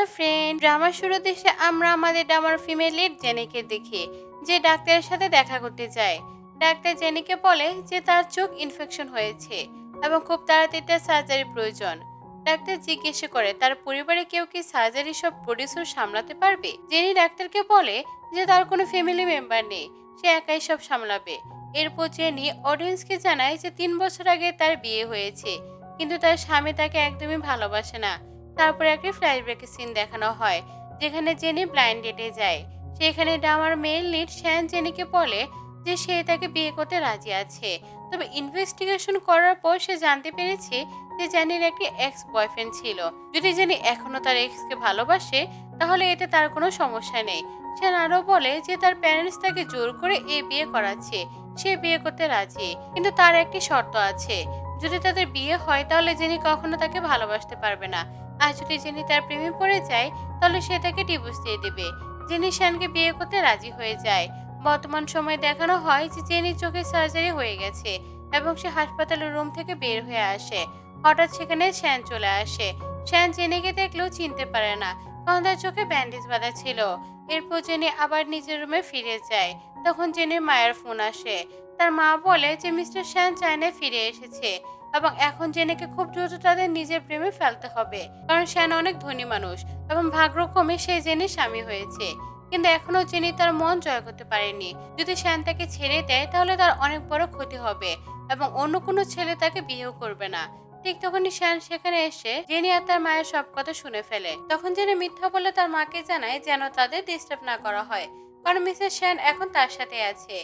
Hello friend, ড্রামার শুরুতে এসে আমরা আমাদের ড্রামার ফিমেল লিড জেনিকে দেখি যে ডাক্তারের সাথে দেখা করতে যায়। ডাক্তার জেনিকে বলে যে তার চোখ ইনফেকশন হয়েছে এবং খুব তাড়াতাড়ি তার সার্জারি প্রয়োজন। ডাক্তার জিজ্ঞেস করে তার পরিবারে কেউ কি সার্জারি সব প্রডিউসার সামলাতে পারবে। জেনি ডাক্তারকে বলে যে তার কোনো ফ্যামিলি মেম্বার নেই, সে একাই সব সামলাবে। এরপর জেনি অডিয়েন্সকে জানায় যে 3 বছর আগে তার বিয়ে হয়েছে, কিন্তু তার স্বামী তাকে একদমই ভালোবাসে না। তারপরে একটি ফ্ল্যাশব্যাকের সিন দেখানো হয় যেখানে জেনি ব্লাইন্ড ডেটে যায়। সেখানে ড্রামার মেল লিড শ্যান জেনিকে বলে যে সে তাকে বিয়ে করতে রাজি আছে। তবে ইনভেস্টিগেশন করার পর সে জানতে পেরেছে যে জেনির একটি এক্স বয়ফ্রেন্ড ছিল। যদি জেনি এখনো তার এক্সকে ভালোবাসে তাহলে এতে তার কোনো সমস্যা নেই। শ্যান আরও বলে যে তার প্যারেন্টস তাকে জোর করে এই বিয়ে করাচ্ছে, সে বিয়ে করতে রাজি, কিন্তু তার একটি শর্ত আছে। যদি তাদের বিয়ে হয় তাহলে জেনি কখনো তাকে ভালোবাসতে পারবে না, আর যদি জেনি তার প্রেমে পড়ে যায় তাহলে সে তাকে ডিভোর্স দিয়ে দেবে। জেনি শ্যানকে বিয়ে করতে রাজি হয়ে যায়। বর্তমান সময়ে দেখানো হয় যে জেনির চোখে সার্জারি হয়ে গেছে এবং সে হাসপাতালের রুম থেকে বের হয়ে আসে। হঠাৎ সেখানে শ্যান চলে আসে। শ্যান জেনিকে দেখলেও চিনতে পারে না, কারণ তার চোখে ব্যান্ডেজ বাঁধা ছিল। এরপর জেনি আবার নিজের রুমে ফিরে যায়। তখন জেনির মায়ের ফোন আসে। তার মা বলে যে মিস্টার শ্যান চায়নায় ফিরে এসেছে এবং এখন জেনেকে খুব দ্রুত তাদের নিজের প্রেমে ফেলতে হবে, কারণ শ্যান অনেক ধনী মানুষ এবং ভাগ্যক্রমে সে জেনি স্বামী হয়েছে। কিন্তু এখনো জেনি তার মন জয় করতে পারেনি। যদি শ্যান তাকে ছেড়ে দেয় তাহলে তার অনেক বড় ক্ষতি হবে এবং অন্য কোনো ছেলে তাকে বিয়েও করবে না। ঠিক তখনই শ্যান সেখানে এসে জেনি আর তার মায়ের সব কথা শুনে ফেলে। তখন জেনি মিথ্যা বলে তার মাকে জানায় যেন তাদের ডিস্টার্ব না করা হয়, কারণ মিসেস শ্যান এখন তার সাথে আছে।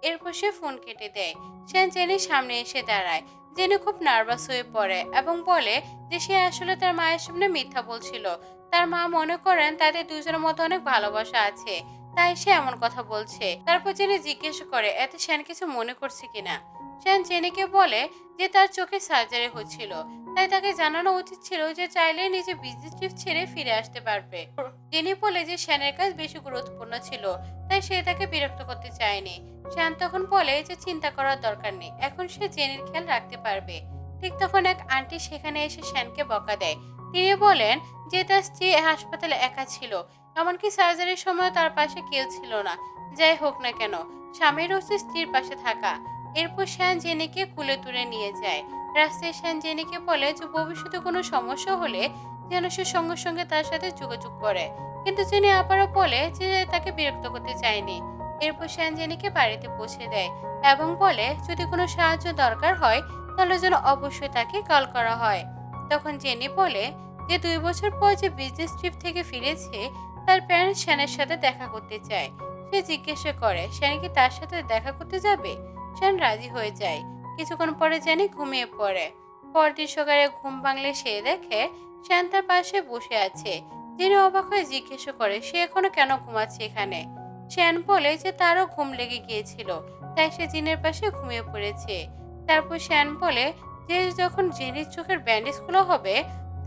এরপর সে ফোন কেটে দেয়। শ্যান জেনির সামনে এসে দাঁড়ায়। জেনি খুব নার্ভাস হয়ে পড়ে এবং বলে যে সে আসলে তার মায়ের সামনে মিথ্যা বলছিল। তার মা মনে করেন তাদের দুজনের মধ্যে অনেক ভালোবাসা আছে, তাই সে এমন কথা বলছে। তারপর জেনি জিজ্ঞেস করে এতে শ্যান কিছু মনে করছে কিনা। শ্যান জেনিকে বলে যে তার চোখে সার্জারি হচ্ছিল, তাই তাকে জানানো উচিত ছিল যে চাইলে নিজে বিজি ট্রিপ ছেড়ে ফিরে আসতে পারবে। জেনি বলে যে শ্যানের কাজ বেশি গুরুত্বপূর্ণ ছিল, তাই সে তাকে বিরক্ত করতে চায়নি। শ্যান তখন বলে যে চিন্তা করার দরকার নেই, এখন সে জেনির খেয়াল রাখতে পারবে। ঠিক তখন এক আন্টি সেখানে এসে শ্যানকে বকা দেয়। তিনি বলেন যে তার স্ত্রী হাসপাতালে একা ছিল, এমনকি সার্জারির সময় তার পাশে কেউ ছিল না। যাই হোক না কেন, স্বামীর উচিত স্ত্রীর পাশে থাকা। এরপর শ্যান জেনিকে কুলে তুলে নিয়ে যায়। রাস্তায় শ্যান জেনিকে বলে যে ভবিষ্যতে কোনো সমস্যা হলে যেন সে সঙ্গে সঙ্গে তার সাথে যোগাযোগ করে, কিন্তু জেনি আবারও বলে যে তাকে বিরক্ত করতে চায়নি। এরপর শ্যান জেনিকে বাড়িতে পৌঁছে দেয় এবং বলে যদি কোনো সাহায্য দরকার হয় তাহলে যেন অবশ্যই তাকে কল করা হয়। তখন জেনি বলে যে 2 বছর পর যে বিজনেস ট্রিপ থেকে ফিরেছে তার প্যারেন্টস শ্যানের সাথে দেখা করতে চায়। সে জিজ্ঞাসা করে শ্যান কি তার সাথে দেখা করতে যাবে। শ্যান রাজি হয়ে যায়। কিছুক্ষণ পরে জেনি ঘুমিয়ে পড়ে। পরদিন সকালে ঘুম ভাঙলে সে দেখে শ্যান তার পাশে বসে আছে। জেনি অবাক হয়ে জিজ্ঞাসা করে সে এখনো কেন ঘুমাচ্ছে এখানে। শ্যান বলে যে তারও ঘুম লেগে গিয়েছিল, তাই সে জিনের পাশে ঘুমিয়ে পড়েছে। তারপর শ্যান বলে যে যখন জেনির চোখের ব্যান্ডেজ খোলা হবে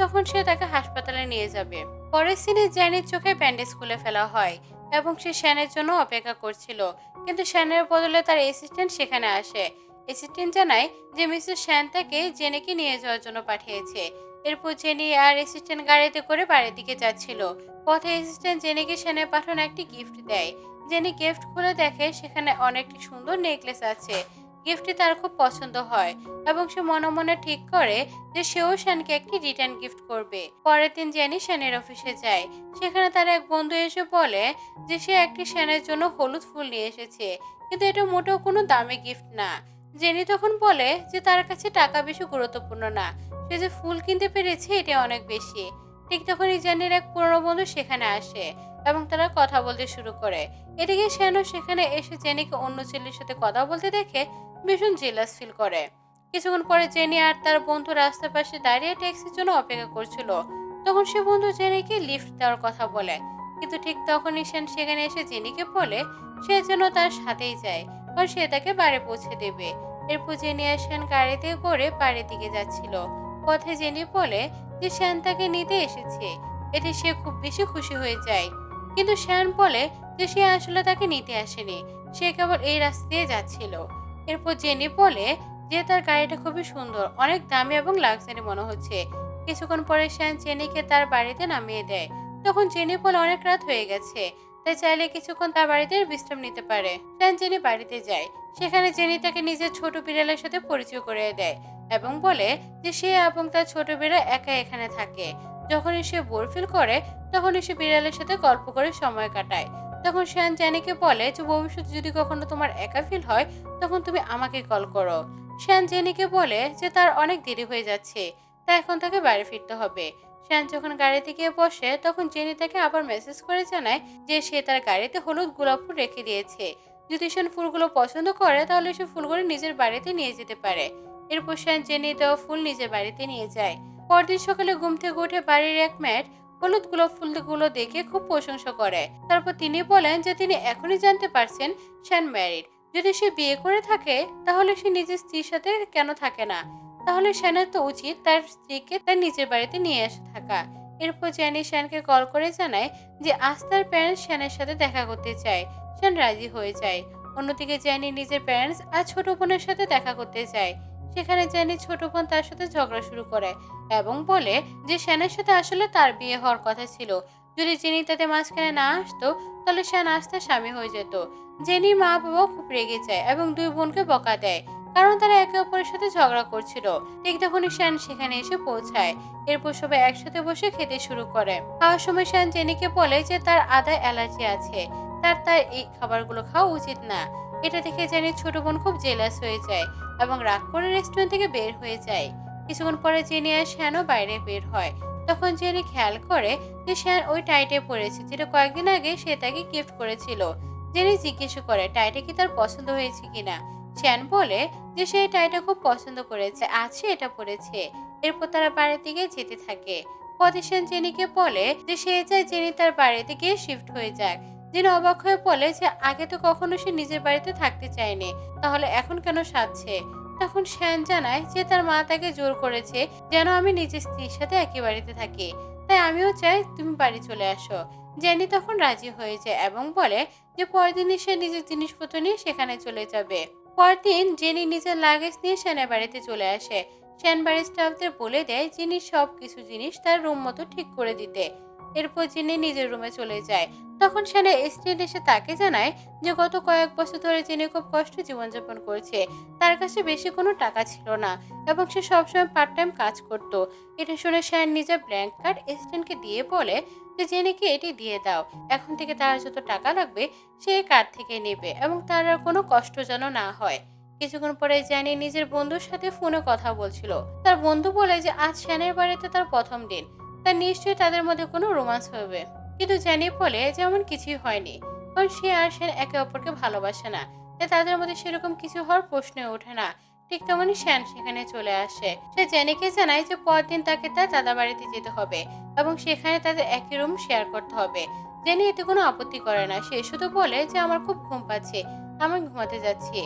তখন সে তাকে হাসপাতালে নিয়ে যাবে। পরের সিনে জেনির চোখে ব্যান্ডেজ খুলে ফেলা হয় এবং সে শ্যানের জন্য অপেক্ষা করছিল, কিন্তু শ্যানের বদলে তার অ্যাসিস্ট্যান্ট সেখানে আসে। অ্যাসিস্ট্যান্ট জানায় যে মিসেস শ্যান তাকে জেনিকে নিয়ে যাওয়ার জন্য পাঠিয়েছে। এরপর জেনি আর অ্যাসিস্ট্যান্ট গাড়িতে করে বাড়ির দিকে যাচ্ছিল। পথে অ্যাসিস্ট্যান্ট জেনিকে শ্যানের পাঠানো একটি গিফট দেয়। জেনি গিফট খুলে দেখে সেখানে অনেকটি সুন্দর নেকলেস আছে। গিফটটি তার খুব পছন্দ হয় এবং সে মনে মনে ঠিক করে যে সেও শ্যানকে একটি রিটার্ন গিফট করবে। পরের দিন জেনি শ্যানের অফিসে যায়। সেখানে তার এক বন্ধু এসে বলে যে সে একটি শ্যানের জন্য হলুদ ফুল নিয়ে এসেছে, কিন্তু এটা মোটেও কোনো দামি গিফট না। জেনি তখন বলে যে তার কাছে টাকা বেশি গুরুত্বপূর্ণ না, সে যে ফুল কিনতে পেরেছে এটা অনেক বেশি। ঠিক তখনই জেনির এক পুরনো বন্ধু সেখানে আসে এবং তারা কথা বলতে শুরু করে। এদিকে শ্যানও সেখানে এসে জেনিকে অন্য ছেলের সাথে কথা বলতে দেখে ভীষণ জেলাস ফিল করে। কিছুক্ষণ পরে জেনি আর তার বন্ধু রাস্তার পাশে দাঁড়িয়ে ট্যাক্সির জন্য অপেক্ষা করছিল। তখন সে বন্ধু জেনিকে লিফট দেওয়ার কথা বলে, কিন্তু ঠিক তখনই শ্যান সেখানে এসে জেনিকে বলে সে যেন তার সাথেই যায়, কারণ সে তাকে বাড়ি পৌঁছে দেবে। এরপর জেনি আর শ্যান গাড়িতে করে বাড়ির দিকে যাচ্ছিল। পথে জেনি বলে যে শ্যান তাকে নিতে এসেছে, এতে সে খুব বেশি খুশি হয়ে যায়। কিন্তু শ্যান বলে যে সে আসলে তাকে নিতে আসেনি, সে কেবল এই রাস্তা দিয়ে যাচ্ছিল। এরপর জেনি বলে যে তার গাড়িটা খুবই সুন্দর, অনেক দামি এবং লাক্সারি মনে হচ্ছে। কিছুক্ষণ পরে শ্যান জেনিকে তার বাড়িতে নামিয়ে দেয়। তখন জেনি বলে অনেক রাত হয়ে গেছে, তাই চাইলে কিছুক্ষণ তার বাড়িতে বিশ্রাম নিতে পারে। শান জেনি বাড়িতে যায়। সেখানে জেনি তাকে নিজের ছোট বিড়ালের সাথে পরিচয় করিয়ে দেয় এবং বলে যে সে এবং তার ছোট বিড়াল একা এখানে থাকে। যখনই সে বোর ফিল করে তখনই সে বিড়ালের সাথে গল্প করে সময় কাটায়। তখন শান জেনিকে বলে যে ভবিষ্যতে যদি কখনো তোমার একা ফিল হয় তখন তুমি আমাকে কল করো। শান জেনিকে বলে যে তার অনেক দেরি হয়ে যাচ্ছে, তাই এখন তাকে বাড়ি ফিরতে হবে। শান যখন গাড়িতে গিয়ে বসে তখন জেনি তাকে আবার মেসেজ করে জানায় যে সে তার গাড়িতে হলুদ গোলাপ ফুল রেখে দিয়েছে। যদি শান ফুলগুলো পছন্দ করে তাহলে সে ফুলগুলো নিজের বাড়িতে নিয়ে যেতে পারে। এরপর শান জেনি দেওয়া ফুল নিজের বাড়িতে নিয়ে যায়। পরদিন সকালে ঘুম থেকে উঠে বাড়ির এক ম্যাট হলুদ গোলাপ ফুলগুলো দেখে খুব প্রশংসা করে। তারপর তিনি বলেন যে তিনি এখনই জানতে পারছেন শান ম্যারিড। যদি সে বিয়ে করে থাকে তাহলে সে নিজের স্ত্রীর সাথে কেন থাকে না? তাহলে শ্যানের তো উচিত তার স্ত্রীকে তার নিজের বাড়িতে নিয়ে এসে থাকা। এরপর জ্যানি শ্যানকে কল করে জানায় যে আজ তার প্যারেন্টস শ্যানের সাথে দেখা করতে চায়। শ্যান রাজি হয়ে যায়। অন্যদিকে জ্যানি নিজের প্যারেন্টস আর ছোট বোনের সাথে দেখা করতে চায়। সেখানে জ্যানি ছোট বোন তার সাথে ঝগড়া শুরু করে এবং বলে যে শ্যানের সাথে আসলে তার বিয়ে হওয়ার কথা ছিল। যদি জেনি তাদের মাঝখানে না আসতো তাহলে শ্যান আসতে স্বামী হয়ে যেত। জেনির মা বাবা খুব রেগে যায় এবং দুই বোনকে বকা দেয়, কারণ তারা একে অপরের সাথে ঝগড়া করছিল। ঠিক তখনই শ্যান সেখানে এসে পৌঁছায়। এরপর সবাই একসাথে বসে খেতে শুরু করে। খাওয়ার সময় শ্যান জেনিকে বলে যে তার আদায় অ্যালার্জি আছে, তার এই খাবারগুলো খাওয়া উচিত না। এটা দেখে জেনির ছোট বোন খুব জেলাস হয়ে যায় এবং রাগ করে রেস্টুরেন্ট থেকে বের হয়ে যায়। কিছুক্ষণ পরে জেনি আর শ্যানও বাইরে বের হয়। তখন জেনি খেয়াল করে যে শ্যান ওই টাইটে পড়েছে যেটা কয়েকদিন আগে সে তাকে গিফট করেছিল। জেনি জিজ্ঞেস করে টাইটা কি তার পছন্দ হয়েছে কিনা। শ্যান বলে যে সে এই টাইটা খুব পছন্দ করেছে, আজ সে এটা পরেছে। এরপর তারা বাড়ির দিকে যেতে থাকে। পরে শ্যান জেনিকে বলে যে সে চায় জেনি তার বাড়িতে গিয়ে শিফট হয়ে যাক। জেনি অবাক হয়ে বলে যে আগে তো কখনো সে নিজের বাড়িতে থাকতে চায়নি, তাহলে এখন কেন সাজছে? তখন শ্যান জানায় যে তার মা তাকে জোর করেছে যেন আমি নিজের স্ত্রীর সাথে একই বাড়িতে থাকি, তাই আমিও চাই তুমি বাড়ি চলে আসো। জেনি তখন রাজি হয়ে যায় এবং বলে যে পরদিনই সে নিজের জিনিসপত্র নিয়ে সেখানে চলে যাবে। পরদিন জেনি নিজের লাগেজ নিয়ে শ্যানের বাড়িতে চলে আসে। শ্যান বাড়ির স্টাফদের বলে দেয় জেনি সব কিছু জিনিস তার রুম মতো ঠিক করে দিতে। এরপর জেনি নিজের রুমে চলে যায়। তখন শ্যানের স্টুডেন্ট এসে তাকে জানায় যে গত কয়েক বছর ধরে জেনি খুব কষ্টে জীবনযাপন করছে। তার কাছে বেশি কোনো টাকা ছিল না এবং সে সবসময় পার্ট টাইম কাজ করত। এটা শুনে শ্যান নিজের ব্ল্যাঙ্ক কার্ড স্টুডেন্টকে দিয়ে বলে যে জেনিকে এটি দিয়ে দাও। এখন থেকে তার যত টাকা লাগবে সে কার্ড থেকে নেবে এবং তার আর কোনো কষ্ট যেন না হয়। কিছুক্ষণ পরে জ্যানি নিজের বন্ধুর সাথে ফোনে কথা বলছিল। তার বন্ধু বলে যে আজ শ্যানের বাড়িতে তার প্রথম দিন, তার নিশ্চয়ই তাদের মধ্যে কোনো রোমান্স হবে। কিন্তু জ্যানি বলে যে এমন কিছুই হয়নি, কারণ সে আর শ্যান একে অপরকে ভালোবাসে না, তাই তাদের মধ্যে সেরকম কিছু হওয়ার প্রশ্নই ওঠে না। ঠিক তেমনই শ্যান সেখানে চলে আসে। সে জ্যানিকে জানায় যে পরদিন তাকে তার দাদা বাড়িতে যেতে হবে এবং সেখানে তাদের একই রুম শেয়ার করতে হবে। জেনি এতে কোনো আপত্তি করে না, সে শুধু বলে যে আমার খুব ঘুম পাচ্ছে, আমি ঘুমাতে যাচ্ছি।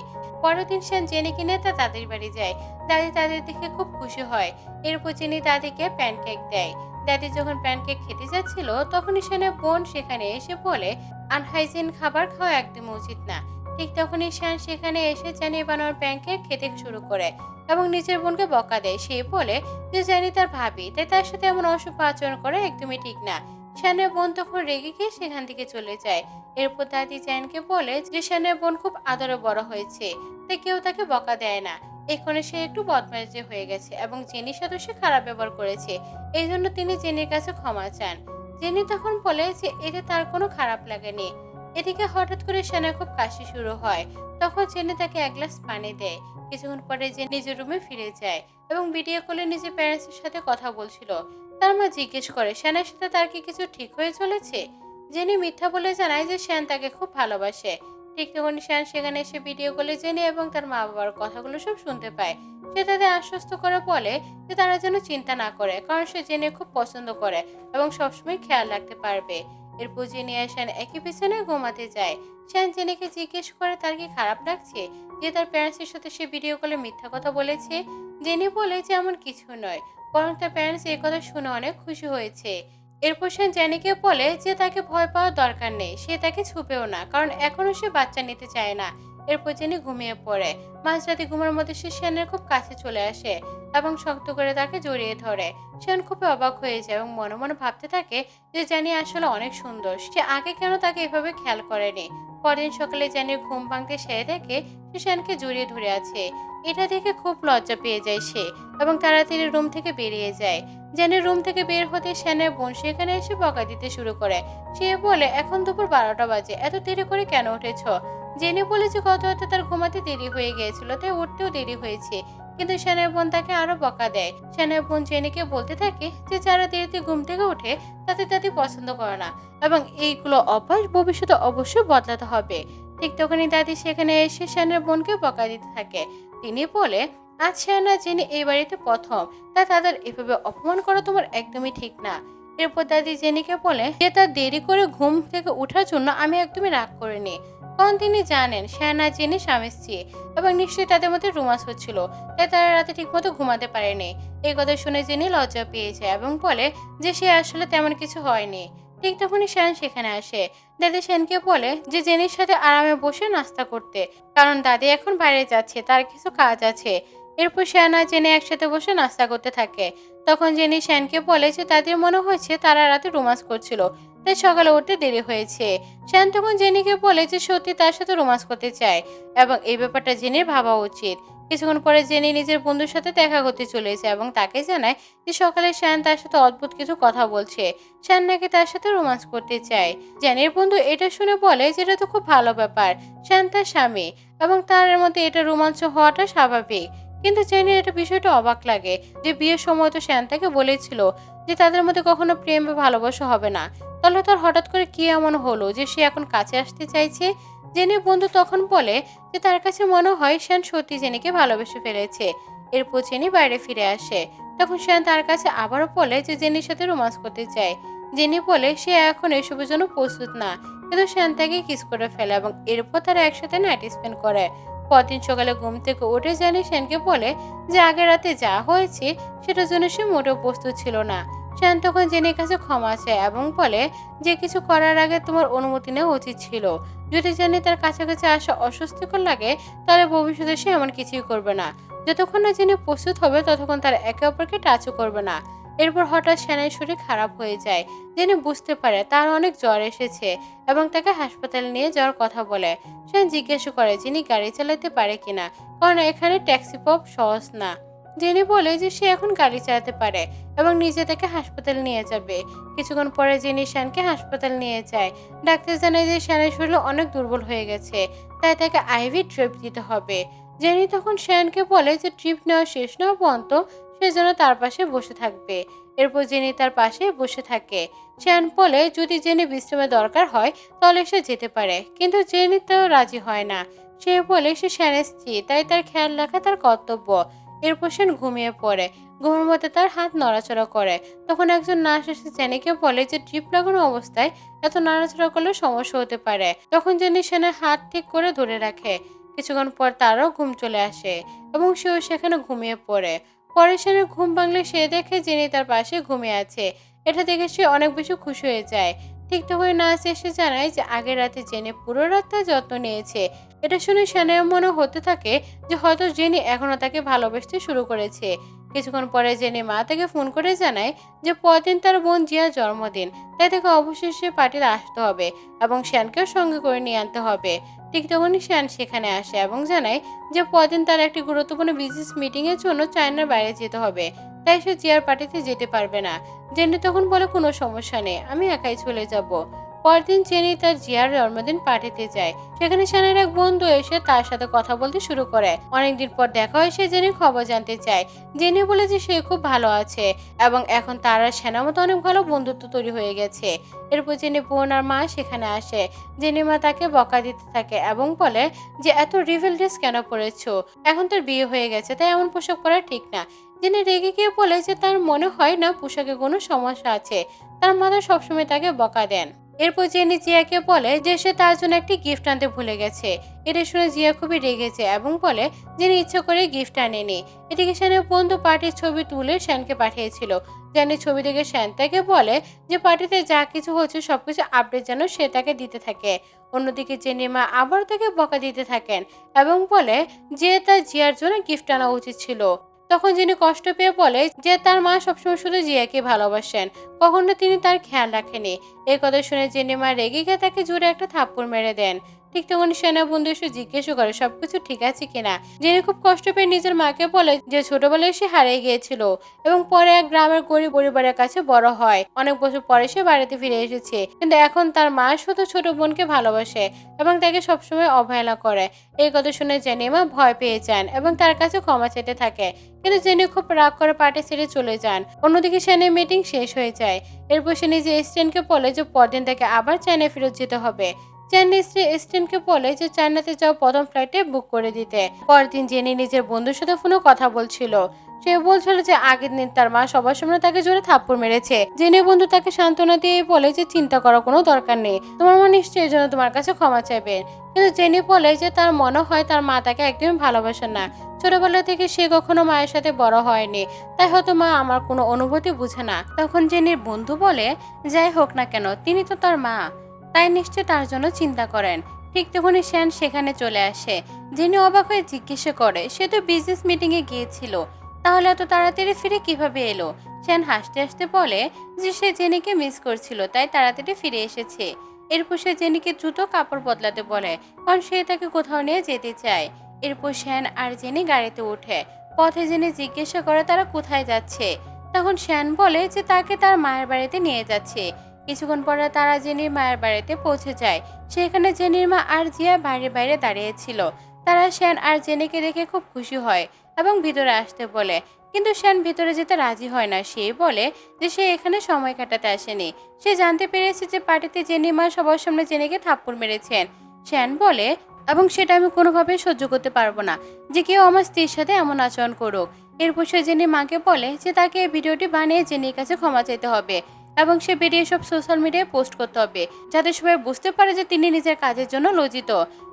পরের দিন শ্যান জেনিকে নিয়ে তার দাদির বাড়ি যায়। দাদি তাদের দেখে খুব খুশি হয়। এরপর জেনি দাদিকে প্যানকেক দেয়। দাদি যখন প্যানকেক খেতে যাচ্ছিল তখনই শ্যানের বোন সেখানে এসে বলে আনহাইজিন খাবার খাওয়া একদম উচিত না। ঠিক তখনই শ্যান সেখানে এসে জেনি বানানোর প্যানকেক খেতে শুরু করে এবং নিজের বোনকে বকা দেয়। সে বলে যে জেনি তার ভাবি, তাই তার সাথে এমন অশুভ আচরণ করা একদমই ঠিক না। শ্যানের বোন তখন রেগে গিয়ে সেখান থেকে চলে যায়। এরপর দাদি জ্যানকে বলে যে শ্যানের বোন খুব আদরে বড় হয়েছে, তাই কেউ তাকে বকা দেয় না। এখানে সে একটু বদমাইশি হয়ে গেছে এবং জেনির সাথে সে খারাপ ব্যবহার করেছে, এই জন্য তিনি জেনির কাছে ক্ষমা চান। জেনি তখন বলে যে এতে তার কোনো খারাপ লাগেনি। এদিকে হঠাৎ করে শ্যানের খুব কাশি শুরু হয়। তখন জেনি তাকে এক গ্লাস পানি দেয়। কিছুক্ষণ পরে যে নিজের রুমে ফিরে যায় এবং ভিডিও কলে নিজের প্যারেন্টসের সাথে কথা বলছিল। তার মা জিজ্ঞেস করে শ্যানের সাথে তার কি কিছু ঠিক হয়ে চলেছে। জেনি মিথ্যা বলে জানায় যে শ্যান তাকে খুব ভালোবাসে। ঠিক তখন শ্যান সেখানে এসে ভিডিও কলে জেনি এবং তার মা বাবার কথাগুলো সব শুনতে পায়। সে তাদের আশ্বস্ত করে বলে যে তারা যেন চিন্তা না করে, কারণ সে জেনি খুব পছন্দ করে এবং সবসময় খেয়াল রাখতে পারবে। এরপর জেনি আর শ্যান একই পিছনে ঘুমাতে যায়। শ্যান জেনিকে জিজ্ঞেস করে তার কি খারাপ লাগছে যে তার প্যারেন্টসের সাথে সে ভিডিও কলে মিথ্যা কথা বলেছে। জেনি বলে যে এমন কিছু নয়, বরং তার প্যারেন্টস এই কথা শুনে অনেক খুশি হয়েছে। এরপর সে জেনিকে বলে যে তাকে ভয় পাওয়ার দরকার নেই, সে তাকে ছুপেও না, কারণ এখনো সে বাচ্চা নিতে চায় না। এরপর জেনি ঘুমিয়ে পড়ে। মাঝরাতে ঘুমের মধ্যে সে শ্যানের খুব কাছে চলে আসে এবং শক্ত করে তাকে জড়িয়ে ধরে। শ্যান খুবই অবাক হয়ে যায় এবং মনে মনে ভাবতে থাকে যে জেনি আসলে অনেক সুন্দর। সে আগে কেন তাকে এভাবে খেয়াল করেনি। পরদিন সকালে জেনির ঘুম ভাঙতে সে দেখে সে শ্যানকে জড়িয়ে ধরে আছে। এটা দেখে খুব লজ্জা পেয়ে যায় সে এবং তাড়াতাড়ি রুম থেকে বেরিয়ে যায়। জেনের রুম থেকে বের হতে শ্যানের বোন সেখানে এসে বকা দিতে শুরু করে। সে বলে, এখন দুপুর 12টা বাজে, এত দেরি করে কেন উঠেছ? জেনে বলে যে গত রাতে তার ঘুমাতে দেরি হয়ে গিয়েছিল, তাই উঠতেও দেরি হয়েছে। কিন্তু শ্যানের বোন তাকে আরো বকা দেয়। শ্যানের বোন জেনিকে বলতে থাকে যে যারা দেরিতে ঘুম থেকে ওঠে তাতে তাদের পছন্দ করে না এবং এইগুলো অভ্যাস ভবিষ্যতে অবশ্যই বদলাতে হবে। ঠিক তখনই দাদি সেখানে এসে শ্যানের বোনকে বকা দিতে থাকে। তিনি বলে, আজ শ্যান আর জেনি এই বাড়িতে প্রথম, তাই তাদের এভাবে অপমান করা তোমার একদমই ঠিক না। এরপর দাদি জেনিকে বলে যে তার দেরি করে ঘুম থেকে ওঠার জন্য আমি একদমই রাগ করিনি, কারণ তিনি জানেন শ্যান আর জেনি স্বামী স্ত্রী এবং নিশ্চয়ই তাদের মধ্যে রোমান্স হচ্ছিল, তাই তারা রাতে ঠিকমতো ঘুমাতে পারেনি। এই কথা শুনে জেনি লজ্জা পেয়েছে এবং বলে যে সে আসলে তেমন কিছু হয়নি। ঠিক তখনই শ্যান সেখানে আসে। দাদি শ্যানকে বলে যে জেনির সাথে আরামে বসে নাস্তা করতে, কারণ দাদি এখন বাইরে যাচ্ছে, তার কিছু কাজ আছে। এরপর শ্যান আর জেনি একসাথে বসে নাস্তা করতে থাকে। তখন জেনি শ্যানকে বলে যে তাদের মনে হয়েছে তারা রাতে রোমান্স করছিল, তাই সকালে উঠতে দেরি হয়েছে। শ্যান তখন জেনিকে বলে যে সত্যি তার সাথে রোমান্স করতে চায় এবং এই ব্যাপারটা জেনির ভাবা উচিত। কিছুক্ষণ পরে জেনি নিজের বন্ধুর সাথে দেখা করতে চলেছে এবং তাকে জানায় যে সকালে শ্যান তার সাথে অদ্ভুত কিছু কথা বলছে। শ্যান নাকি তার সাথে রোমান্স করতে চায়। জেনির বন্ধু এটা শুনে বলে যে এটা তো খুব ভালো ব্যাপার, শ্যান তার স্বামী এবং তার মধ্যে এটা রোমাঞ্চ হওয়াটা স্বাভাবিক। কিন্তু জেনির এটা বিষয়টা অবাক লাগে যে বিয়ের সময় তো শ্যান তাকে বলেছিল যে তাদের মধ্যে কখনো প্রেম বা ভালোবাসা হবে না, তাহলে তার হঠাৎ করে কি এমন হলো যে সে এখন কাছে আসতে চাইছে। জেনির বন্ধু তখন বলে যে তার কাছে মনে হয় শ্যান সত্যি জেনিকে ভালোবেসে ফেলেছে। এরপর জেনি বাইরে ফিরে আসে। তখন শ্যান তার কাছে আবারও বলে যে জেনির সাথে রোমান্স করতে চায়। জেনি বলে সে এখন এসবের জন্য প্রস্তুত না, কিন্তু শ্যান তাকে কিস করে ফেলে এবং এরপর তারা একসাথে নাইট স্পেন্ড করে। পরদিন সকালে ঘুম থেকে উঠে জেনি শ্যানকে বলে যে আগের রাতে যা হয়েছে সেটার জন্য সে মোটেও প্রস্তুত ছিল না। শ্যান তখন জেনির কাছে ক্ষমা চায় এবং বলে যে কিছু করার আগে তোমার অনুমতি নেওয়া উচিত ছিল। যদি জেনি তার কাছাকাছি আসা অস্বস্তিকর লাগে তাহলে ভবিষ্যতে সে এমন কিছুই করবে না। যতক্ষণ না জেনি প্রস্তুত হবে ততক্ষণ তারা একে অপরকে টাচও করবে না। এরপর হঠাৎ শ্যানের শরীর খারাপ হয়ে যায়। জেনি বুঝতে পারে তার অনেক জ্বর এসেছে এবং তাকে হাসপাতালে নিয়ে যাওয়ার কথা বলে। শ্যান জিজ্ঞাসা করে জেনি গাড়ি চালাতে পারে কিনা, কারণ এখানে ট্যাক্সি পাওয়া সহজ না। জেনি বলে যে সে এখন গাড়ি চালাতে পারে এবং নিজে তাকে হাসপাতালে নিয়ে যাবে। কিছুক্ষণ পরে জেনি শ্যানকে হাসপাতালে নিয়ে যায়। ডাক্তার জানায় যে শ্যানের শরীর অনেক দুর্বল হয়ে গেছে, তাই তাকে আইভি ড্রিপ দিতে হবে। জেনি তখন শ্যানকে বলে যে ট্রিপ নেওয়া শেষ না পর্যন্ত সে যেন তার পাশে বসে থাকবে। এরপর জেনি তার পাশে বসে থাকে। শ্যান বলে যদি জেনি বিশ্রামের দরকার হয় তাহলে সে যেতে পারে, কিন্তু জেনি তাও রাজি হয় না। সে বলে সে শ্যানের স্ত্রী, তাই তার খেয়াল রাখা তার কর্তব্য। এরপর শ্যান ঘুমিয়ে পড়ে। ঘুমের মধ্যে তার হাত নড়াচড়া করে। তখন একজন নার্স এসে জেনিকে বলে যে ড্রিপ লাগানো অবস্থায় এত নাড়াচড়া করলে সমস্যা হতে পারে। তখন জেনি শ্যানের হাত ঠিক করে ধরে রাখে। কিছুক্ষণ পর তারও ঘুম চলে আসে এবং সেও সেখানে ঘুমিয়ে পড়ে। পরে শ্যানের ঘুম ভাঙলে সে দেখে জেনি তার পাশে ঘুমিয়ে আছে। এটা দেখে সে অনেক বেশি খুশি হয়ে যায়। ঠিক তখন নার্স এসে জানায় যে আগের রাতে জেনি পুরো রাত তার যত্ন নিয়েছে। এটা শুনে শ্যানের মনে হতে থাকে যে হয়তো জেনি এখনো তাকে ভালোবাসতে শুরু করেছে। কিছুক্ষণ পরে জেনি মা তাকে ফোন করে জানায় যে পরদিন তার বোন জিয়ার জন্মদিন, তাই তাকে অবশেষে পার্টিতে আসতে হবে এবং শ্যানকেও সঙ্গে করে নিয়ে আনতে হবে। ঠিক তখনই শ্যান সেখানে আসে এবং জানায় যে পরদিন তার একটি গুরুত্বপূর্ণ বিজনেস মিটিং এর জন্য চায়নার বাইরে যেতে হবে, তাই সে জিয়ার পার্টিতে যেতে পারবে না। জেনি তখন বলে কোনো সমস্যা নেই, আমি একাই চলে যাব। পরদিন জেনি তার জিয়ার জন্মদিন পার্টিতে যায়। সেখানে শ্যানের এক বন্ধু এসে তার সাথে কথা বলতে শুরু করে। অনেকদিন পর দেখা হয়, সে জেনির খবর জানতে চায়। জেনি বলে যে সে খুব ভালো আছে এবং এখন তার আর শ্যানার মতো অনেক ভালো বন্ধুত্ব তৈরি হয়ে গেছে। এরপর জেনি বোন আর মা সেখানে আসে। জেনি মা তাকে বকা দিতে থাকে এবং বলে যে এত রিভেল ড্রেস কেন পরেছো, এখন তোর বিয়ে হয়ে গেছে তাই এমন পোশাক পরা ঠিক না। জেনি রেগে গিয়ে বলে যে তার মনে হয় না পোশাকে কোনো সমস্যা আছে। তার মাতা সবসময় তাকে বকা দেন। এরপর জেনি জিয়াকে বলে যে সে তার জন্য একটি গিফট আনতে ভুলে গেছে। এটা শুনে জিয়া খুবই রেগে যায় এবং বলে জেনি ইচ্ছে করে গিফট আনেনি। এদিকে শ্যানের বন্ধু পার্টির ছবি তুলে শ্যানকে পাঠিয়েছিল। জেনি ছবি দেখে শ্যান তাকে বলে যে পার্টিতে যা কিছু হচ্ছে সবকিছু আপডেট যেন সে তাকে দিতে থাকে। অন্যদিকে জেনির মা আবার তাকে বকা দিতে থাকেন এবং বলে যে তার জিয়ার জন্য গিফট আনা উচিত ছিল। তখন যিনি কষ্ট পেয়ে বলে যে তার মা সবসময় শুধু জিয়াকে ভালোবাসেন, কখনো তিনি তার খেয়াল রাখেনি। এই কথা শুনে জেনি মা রেগে গিয়ে তাকে জোরে একটা থাপ্পড় মেরে দেন। ঠিক তখন সেনা বন্ধু এসে জিজ্ঞেস করে সবকিছু ঠিক আছে কিনা। জেনি খুব কষ্ট পেয়ে নিজের মাকে বলে যে ছোটবেলায় সে হারিয়ে গিয়েছিল এবং পরে এক গ্রামের গরিব পরিবারের কাছে বড় হয়। অনেক বছর পরে সে বাড়িতে ফিরে এসেছে, কিন্তু এখন তার মা শুধু ছোট বোনকে ভালোবাসে এবং তাকে সবসময় অবহেলা করে। এই কথা শুনে জেনি মা ভয় পেয়ে যান এবং তার কাছে ক্ষমা চাইতে থাকে, কিন্তু জেনি খুব রাগ করে পার্টি ছেড়ে চলে যান। অন্যদিকে সেনের মিটিং শেষ হয়ে যায়। এরপর সে নিজে স্টেনকে বলে যে পরদিন তাকে আবার চায়না ফেরত যেতে হবে। চেন্নাই স্ত্রী স্টেনকে বলে যে চায়নাতে যাওয়া প্রথম ফ্লাইটে বুক করে দিতে। পরদিন জেনি নিজের বন্ধুর সাথে ফোনে কথা বলছিল। সে বলছিল যে আগের দিন তার মা সবার সামনে তাকে জোরে থাপ্পড় মেরেছে। জেনি বন্ধু তাকে সান্ত্বনা দিয়ে বলে যে চিন্তা করার কোনো দরকার নেই, তোমার মা নিশ্চয়ই এই জন্য তোমার কাছে ক্ষমা চাইবেন। কিন্তু জেনি বলে যে তার মনে হয় তার মা তাকে একদমই ভালোবাসেন না। ছোটবেলা থেকে সে কখনো মায়ের সাথে বড় হয়নি, তাই হয়তো মা আমার কোনো অনুভূতি বুঝে না। তখন জেনির বন্ধু বলে যাই হোক না কেন তিনি তো তার মা, তাই নিশ্চয় তার জন্য চিন্তা করেন। ঠিক তখনই শ্যান সেখানে চলে আসে। জেনি অবাক হয়ে জিজ্ঞেস করে সে তো বিজনেস মিটিং এ গিয়েছিল, তাহলে এত তাড়াতাড়ি ফিরে কিভাবে এলো। শ্যান হাসতে হাসতে বলে যে সে জেনিকে মিস করছিল তাই তাড়াতাড়ি ফিরে এসেছে। এরপর সে জেনিকে দ্রুত কাপড় বদলাতে বলে, কারণ সে তাকে কোথাও নিয়ে যেতে চায়। এরপর শ্যান আর জেনি গাড়িতে ওঠে। পথে জেনি জিজ্ঞাসা করে তারা কোথায় যাচ্ছে। তখন শ্যান বলে যে তাকে তার মায়ের বাড়িতে নিয়ে যাচ্ছে। কিছুক্ষণ পরে তারা জেনির মায়ের বাড়িতে পৌঁছে যায়। সেখানে জেনির মা আর জিয়া বাইরে বাইরে দাঁড়িয়েছিল। তারা শ্যান আর জেনিকে দেখে খুব খুশি হয় এবং ভিতরে আসতে বলে, কিন্তু শ্যান ভিতরে যেতে রাজি হয় না। সে বলে যে সে এখানে সময় কাটাতে আসেনি। সে জানতে পেরেছে যে পার্টিতে জেনি মা সবার সামনে জেনিকে থাপ্পড় মেরেছেন। শ্যান বলে এবং সেটা আমি কোনোভাবেই সহ্য করতে পারবো না যে কেউ আমার স্ত্রীর সাথে এমন আচরণ করুক। এরপর সে জেনি মাকে বলে যে তাকে এই ভিডিওটি বানিয়ে জেনির কাছে ক্ষমা চাইতে হবে এবং সে ভিডিও সব সোশ্যাল মিডিয়ায় পোস্ট করতে হবে, যাতে সবাই বুঝতে পারে যে তিনি নিজের কাজের জন্য লজ্জিত।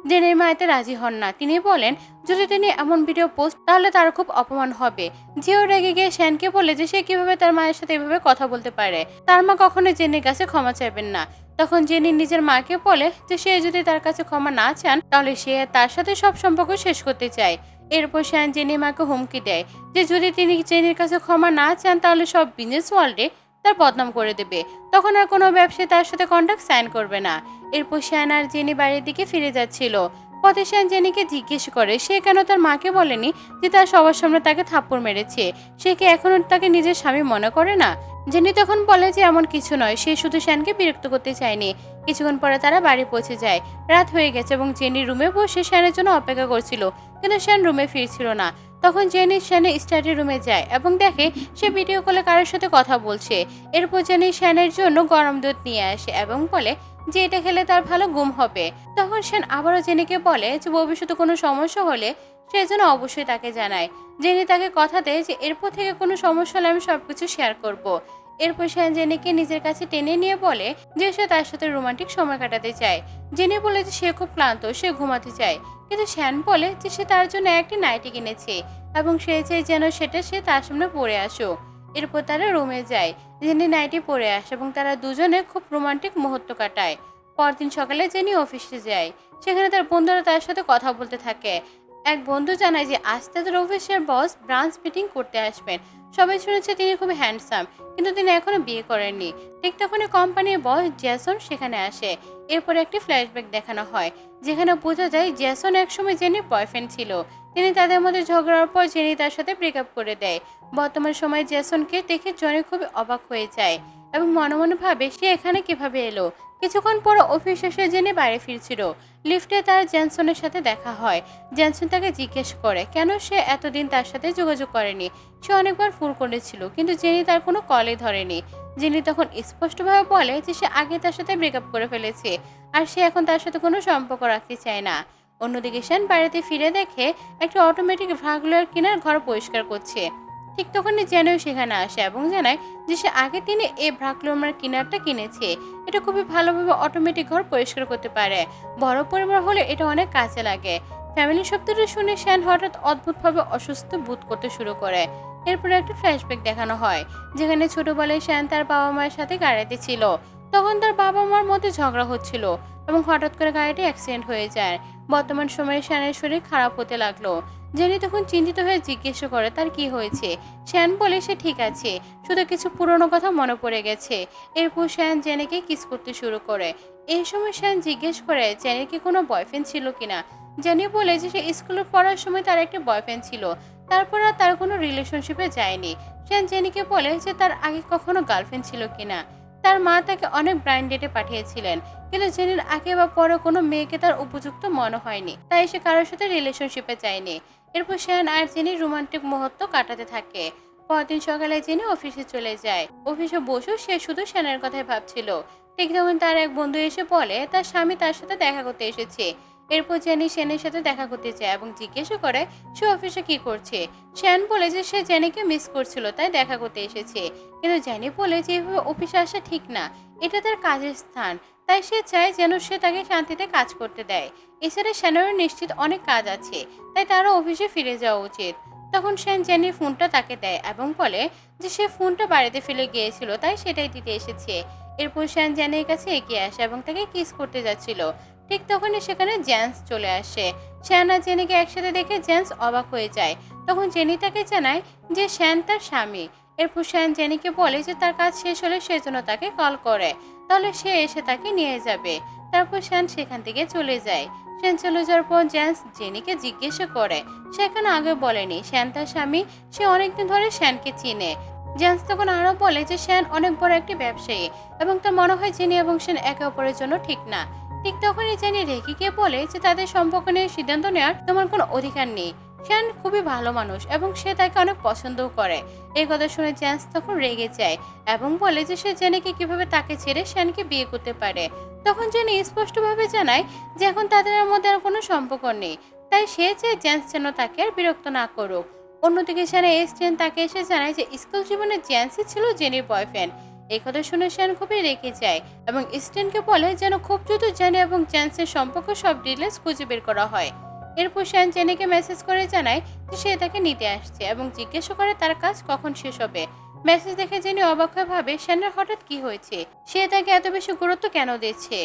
জেনির মা এতে রাজি হন না। তিনি বলেন যদি তিনি এমন ভিডিও পোস্ট তাহলে তার খুব অপমান হবে। জিও রেগে গিয়ে শ্যানকে বলে যে সে কিভাবে তার মায়ের সাথে এভাবে কথা বলতে পারে। তার মা কখনোই জেনির কাছে ক্ষমা চাইবেন না। তখন জেনি নিজের মাকে বলে যে সে যদি তার কাছে ক্ষমা না চান তাহলে সে তার সাথে সব সম্পর্ক শেষ করতে চায়। এরপর শ্যান জেনির মাকে হুমকি দেয় যে যদি তিনি জেনির কাছে ক্ষমা না চান তাহলে সব বিজনেস ওয়ার্ল্ডে তার বদনাম করে দেবে। তখন আর কোনো ব্যবসায়ী তার সাথে কন্ট্রাক্ট সাইন করবে না। এরপর শ্যান আর জেনি বাড়ির দিকে ফিরে যাচ্ছিল। পথে শ্যান জেনিকে জিজ্ঞেস করে সে কেন তার মাকে বলেনি যে তার সবার সামনে তাকে থাপ্পড় মেরেছে। সে কি এখনো তাকে নিজের স্বামী মনে করে না। জেনি তখন বলে যে এমন কিছু নয়, সে শুধু শ্যানকে বিরক্ত করতে চায়নি। কিছুক্ষণ পরে তারা বাড়ি পৌঁছে যায়। রাত হয়ে গেছে এবং জেনি রুমে বসে শ্যানের জন্য অপেক্ষা করছিল, কিন্তু শ্যান রুমে ফিরছিল না। তখন জেনি শ্যানের স্টাডি রুমে যায় এবং দেখে সে ভিডিও কলে কারোর সাথে কথা বলছে। এরপর জেনি শ্যানের জন্য গরম দুধ নিয়ে আসে এবং বলে যে এটা খেলে তার ভালো ঘুম হবে। তখন শ্যান আবারও জেনিকে বলে যে ভবিষ্যতে কোনো সমস্যা হলে সে যেন অবশ্যই তাকে জানায়। জেনি তাকে কথা দেয় যে এরপর থেকে কোনো সমস্যা হলে আমি সবকিছু শেয়ার করব। এরপর শ্যান জেনিকে নিজের কাছে টেনে নিয়ে বলে যে সে তার সাথে রোমান্টিক সময় কাটাতে চায়। জেনি বলে যে সে খুব ক্লান্ত, সে ঘুমাতে চায়, কিন্তু শ্যান বলে যে সে তার জন্য একটি নাইটি কিনেছে এবং সে চায় যেন সেটা সে তার সামনে পরে আসুক। এরপর তারা রুমে যায়। জেনি নাইটি পরে আসে এবং তারা দুজনে খুব রোমান্টিক মুহূর্ত কাটায়। পরদিন সকালে জেনি অফিসে যায়। সেখানে তার বন্ধুরা তার সাথে কথা বলতে থাকে। এক বন্ধু জানায় যে আজ তাদের অফিসের বস ব্রাঞ্চ মিটিং করতে আসবেন। সবাই শুনেছে তিনি খুব হ্যান্ডসাম, কিন্তু তিনি এখনো বিয়ে করেননি। ঠিক তখনই কোম্পানির বস জ্যাসন সেখানে আসে। এরপর একটি ফ্ল্যাশব্যাক দেখানো হয়, যেখানে বোঝা যায় জ্যাসন একসময় জেনির বয়ফ্রেন্ড ছিল। তিনি তাদের মধ্যে ঝগড়ার পর জেনি তার সাথে ব্রেকআপ করে দেয়। বর্তমান সময়ে জ্যাসনকে দেখে জনি খুবই অবাক হয়ে যায় এবং মনে মনে ভাবে সে এখানে কিভাবে এলো। কিছুক্ষণ পর অফিস শেষে জেনি বাইরে ফিরছিল। লিফটে তার জ্যানসনের সাথে দেখা হয়। জ্যানসন তাকে জিজ্ঞেস করে কেন সে এতদিন তার সাথে যোগাযোগ করেনি। সে অনেকবার ফোন করেছিল, কিন্তু জেনি তার কোনো কলই ধরেনি। জেনি তখন স্পষ্টভাবে বলে যে সে আগে তার সাথে ব্রেকআপ করে ফেলেছে আর সে এখন তার সাথে কোনো সম্পর্ক রাখতে চায় না। অন্যদিকে শ্যান বাড়িতে ফিরে দেখে একটা অটোমেটিক ভাগলোয়ার কিনার ঘর পরিষ্কার করছে। ঠিক তখনই জেনেও সেখানে আসে এবং জানায় যে সে আগে দিনে এই ভ্রাক্লোমার কিনারটা কিনেছে। এটা খুবই ভালোভাবে অটোমেটিক ঘর পরিষ্কার করতে পারে। বড় পরিবার হলে এটা অনেক কাজে লাগে। ফ্যামিলি শব্দটা শুনে শ্যান হঠাৎ অদ্ভুতভাবে অসুস্থ বোধ করতে শুরু করে। এরপরে একটা ফ্ল্যাশব্যাক দেখানো হয়, যেখানে ছোটবেলায় শ্যান তার বাবা মায়ের সাথে গাড়িতে ছিল। তখন তার বাবা মার মধ্যে ঝগড়া হচ্ছিল এবং হঠাৎ করে গাড়িটি অ্যাক্সিডেন্ট হয়ে যায়। বর্তমান সময়ে শ্যানের শরীর খারাপ হতে লাগলো। জেনি তখন চিন্তিত হয়ে জিজ্ঞেস করে তার কি হয়েছে। শ্যান বলে সে ঠিক আছে, শুধু কিছু পুরনো কথা মনে পড়ে গেছে। এরপর শ্যান জেনিকে কিস করতে শুরু করে। এই সময় শ্যান জিজ্ঞেস করে জেনির কি কোনো বয়ফ্রেন্ড ছিল কিনা। জেনি বলে যে সে স্কুলে পড়ার সময় তার একটা বয়ফ্রেন্ড ছিল, তারপর আর তার কোনো রিলেশনশিপে যায়নি। শ্যান জেনিকে বলে যে তার আগে কখনো গার্লফ্রেন্ড ছিল কিনা। তার মা তাকে অনেক ব্লাইন্ড ডেটে পাঠিয়েছিলেন, কিন্তু জেনির আগে বা পরে কোনো মেয়েকে তার উপযুক্ত মনে হয়নি, তাই সে কারোর সাথে রিলেশনশিপে যায়নি। এরপর শ্যান আর জেনি রোমান্টিক মুহূর্ত কাটাতে থাকে। পরদিন সকালে জেনি অফিসে চলে যায়। অফিসে বসেও সে শুধু শ্যানের কথাই ভাবছিল। ঠিক তখন তার এক বন্ধু এসে বলে তার স্বামী তার সাথে দেখা করতে এসেছে। এরপর জেনি শ্যানের সাথে দেখা করতে চায় এবং জিজ্ঞেস করে সে অফিসে কি করছে। শ্যান বলে যে সে জেনিকে মিস করছিল তাই দেখা করতে এসেছে, কিন্তু জেনি বলে যে এভাবে অফিসে আসা ঠিক না, এটা তার কাজের স্থান, তাই সে চায় যেন সে তাকে শান্তিতে কাজ করতে দেয়। এছাড়া শ্যানেরও নিশ্চিত অনেক কাজ আছে, তাই তারও অফিসে ফিরে যাওয়া উচিত। তখন শ্যান জেনির ফোনটা তাকে দেয় এবং বলে যে সে ফোনটা বাড়িতে ফেলে গিয়েছিল তাই সেটাই দিতে এসেছে। এরপর শ্যান জেনির কাছে এগিয়ে আসে এবং তাকে কিস করতে যাচ্ছিল। ঠিক তখনই সেখানে জেন্স চলে আসে। শ্যান আর জেনিকে একসাথে দেখে জেন্স অবাক হয়ে যায়। তখন জেনি তাকে জানায় যে শ্যান তার স্বামী। এরপর শ্যান জেনিকে বলে যে তার কাজ শেষ হলে সেজন্য তাকে কল করে, তাহলে সে এসে তাকে নিয়ে যাবে। তারপর শ্যান সেখান থেকে চলে যায়। শ্যান চলে যাওয়ার পর জেন্স জেনিকে জিজ্ঞাসা করে সে কেন আগে বলেনি শ্যান তার স্বামী, সে অনেকদিন ধরে শ্যানকে চিনে। জেন্স তখন আরো বলে যে শ্যান অনেক বড় একটি ব্যবসায়ী এবং তার মনে হয় জেনি এবং শ্যান একে অপরের জন্য ঠিক না। ঠিক তখনই জেনি রেখিকে বলে যে তাদের সম্পর্ক নিয়ে সিদ্ধান্ত নেওয়ার তোমার কোনো অধিকার নেই। শ্যান খুবই ভালো মানুষ এবং সে তাকে অনেক পছন্দও করে। এই কথা শুনে জেন্স তখন রেগে যায় এবং বলে যে সে জেনিকে কিভাবে তাকে ছেড়ে শ্যানকে বিয়ে করতে পারে। তখন জেনি স্পষ্টভাবে জানায় যে এখন তাদের মধ্যে আর কোনো সম্পর্ক নেই, তাই সে চায় জেন্স যেন তাকে আর বিরক্ত না করুক। অন্যদিকে শ্যানের স্ট্যান তাকে এসে জানায় যে স্কুল জীবনে জেন্সই ছিল জেনির বয়ফ্রেন্ড। এই কথা শুনে শ্যান খুবই রেগে যায় এবং স্ট্যানকে বলে যেন খুব দ্রুত জেনি এবং জেন্সের সম্পর্ক সব ডিটেলস খুঁজে বের করা হয়। এরপর শ্যান জেনিকে মেসেজ করে জানায় যে সে তাকে নিতে আসছে এবং জিজ্ঞেস করে তার কাজ কখন শেষ হবে। মেসেজ দেখে জেনি অবাক হয়ে ভাবে শ্যানের হঠাৎ কি হয়েছে, সে তাকে এত বেশি গুরুত্ব কেন দিচ্ছে।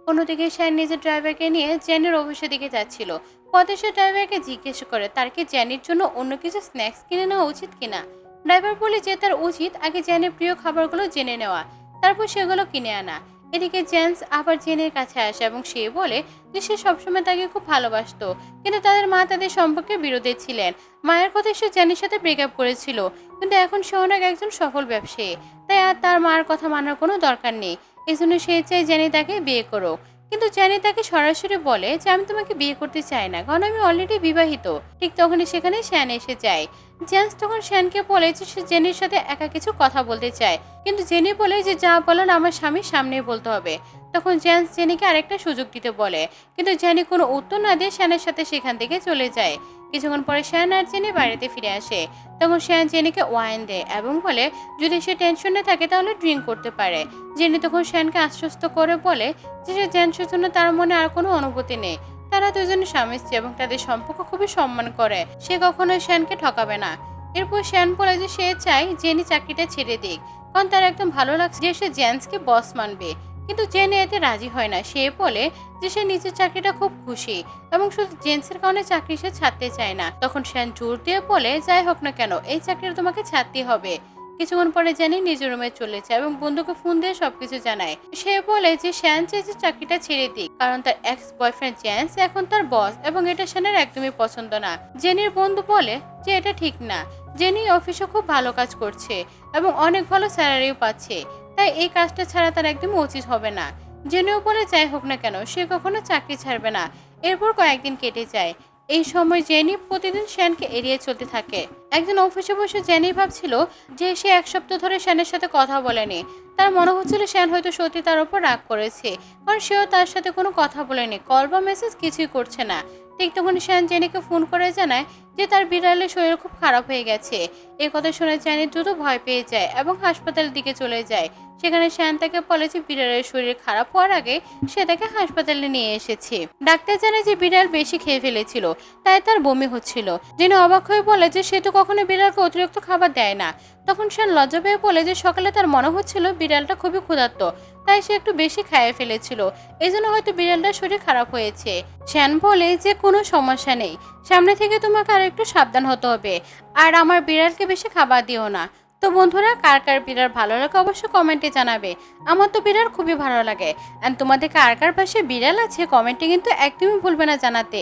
অন্যদিকে শ্যান নিজের ড্রাইভারকে নিয়ে জেনির অফিসের দিকে যাচ্ছিল। পথে সে ড্রাইভারকে জিজ্ঞেস করে তার কি জেনির জন্য অন্য কিছু স্ন্যাক্স কিনে নেওয়া উচিত কিনা। ড্রাইভার বলে যে তার উচিত আগে জেনির প্রিয় খাবারগুলো জেনে নেওয়া, তারপর সেগুলো কিনে আনা। এদিকে জেন্স আবার জেনির কাছে আসে এবং সে বলে যে সে সবসময় তাকে খুব ভালোবাসতো, কিন্তু তাদের মা তাদের সম্পর্কে বিরোধী ছিলেন। মায়ের কথা সে জেনির সাথে ব্রেকআপ করেছিল, কিন্তু এখন সে অনেক একজন সফল ব্যবসায়ী, তাই আর তার মার কথা মানার কোনো দরকার নেই। এই জন্য সে চায় জেনি তাকে বিয়ে করুক। কিন্তু জেনি তাকে সরাসরি বলে যে আমি তোমাকে বিয়ে করতে চাই না, কারণ আমি অলরেডি বিবাহিত। ঠিক তখনই সেখানে শ্যান এসে যায়। জেন্স তখন শ্যানকে বলে যে সে জেনির সাথে একা কিছু কথা বলতে চায়, কিন্তু জেনি বলে যে যা বলার আমার স্বামীর সামনেই বলতে হবে। তখন জেন্স জেনিকে আরেকটা সুযোগ দিতে বলে, কিন্তু জেনি কোনো উত্তর না দিয়ে শ্যানের সাথে সেখান থেকে চলে যায়। কিছুক্ষণ পরে শ্যান আর জেনি বাড়িতে ফিরে আসে। তখন শ্যান জেনিকে ওয়াইন দেয় এবং বলে যদি সে টেনশনে থাকে তাহলে ড্রিঙ্ক করতে পারে। জেনি তখন শ্যানকে আশ্বস্ত করে বলে যে সে জেন্সের জন্য তার মনে আর কোনো অনুভূতি নেই। তারা দুজনে স্বামী স্ত্রী এবং তাদের সম্পর্ক খুবই সম্মান করে, সে কখনোই শ্যানকে ঠকাবে না। এরপর শ্যান বলে যে সে চায় জেনি চাকরিটা ছেড়ে দিক, কারণ তার একদম ভালো লাগছে যে সে জেন্সকে বস মানবে। কিন্তু জেনি এতে রাজি হয় না। সে বলে যে সে নিজের চাকরিটা খুব খুশি এবং শুধু জেন্সের কারণে চাকরি সে ছাড়তে চায় না। তখন শ্যান জোর দিয়ে বলে যাই হোক না কেন এই চাকরিটা তোমাকে ছাড়তে হবে। কিছুক্ষণ পরে জেনি নিজের রুমে চলে যায় এবং বন্ধুকে ফোন দিয়ে সবকিছু জানায়। সে বলে যে শ্যান চায় যে চাকরিটা ছেড়ে দিক, কারণ তার এক্স বয়ফ্রেন্ড জেন্স এখন তার বস এবং এটা শ্যানের একদমই পছন্দ না। জেনির বন্ধু বলে যে এটা ঠিক না, জেনি অফিসে খুব ভালো কাজ করছে এবং অনেক ভালো স্যালারিও পাচ্ছে, তাই এই কাজটা ছাড়া তার একদমই উচিত হবে না। জেনিও বলে যাই হোক না কেন সে কখনো চাকরি ছাড়বে না। এরপর কয়েকদিন কেটে যায়। এই সময় জেনি প্রতিদিন শ্যানকে এড়িয়ে চলতে থাকে। একদিন অফিসে বসে জেনি ভাবছিল যে সে এক সপ্তাহ ধরে শ্যানের সাথে কথা বলেনি। তার মনে হচ্ছিল শ্যান হয়তো সত্যি তার উপর রাগ করেছে, কারণ সেও তার সাথে কোনো কথা বলেনি, কল বা মেসেজ কিছুই করছে না। ঠিক তখন শ্যান জেনিকে ফোন করে জানায় যে তার বিড়ালের শরীর খুব খারাপ হয়ে গেছে। এই কথা শুনে জেনি দ্রুত ভয় পেয়ে যায় এবং হাসপাতালের দিকে চলে যায়। সেখানে শ্যান তাকে বলে যে বিড়ালের শরীর খারাপ হওয়ার আগে সে তাকে হাসপাতালে নিয়ে এসেছে। ডাক্তার জানায় যে বিড়াল বেশি খেয়ে ফেলেছিল, তাই তার বমি হচ্ছিল। জেনি অবাক হয়ে বলে যে সে তো কখনো বিড়ালকে অতিরিক্ত খাবার দেয় না। তখন শ্যান লজ্জা পেয়ে বলে যে সকালে তার মনে হচ্ছিল বিড়ালটা খুবই ক্ষুধার্ত, তাই সে একটু বেশি খাইয়ে ফেলেছিল, এই জন্য হয়তো বিড়ালটার শরীর খারাপ হয়েছে। শ্যান বলে যে কোনো সমস্যা নেই, সামনে থেকে তোমাকে আর একটু সাবধান হতে হবে, আর আমার বিড়ালকে বেশি খাবার দিও না। তো বন্ধুরা, কার কার বিড়াল ভালো লাগে অবশ্যই কমেন্টে জানাবে। আমার তো বিড়াল খুবই ভালো লাগে। অ্যান্ড তোমাদের কার কার পাশে বিড়াল আছে কমেন্টে কিন্তু একদমই ভুলবে না জানাতে।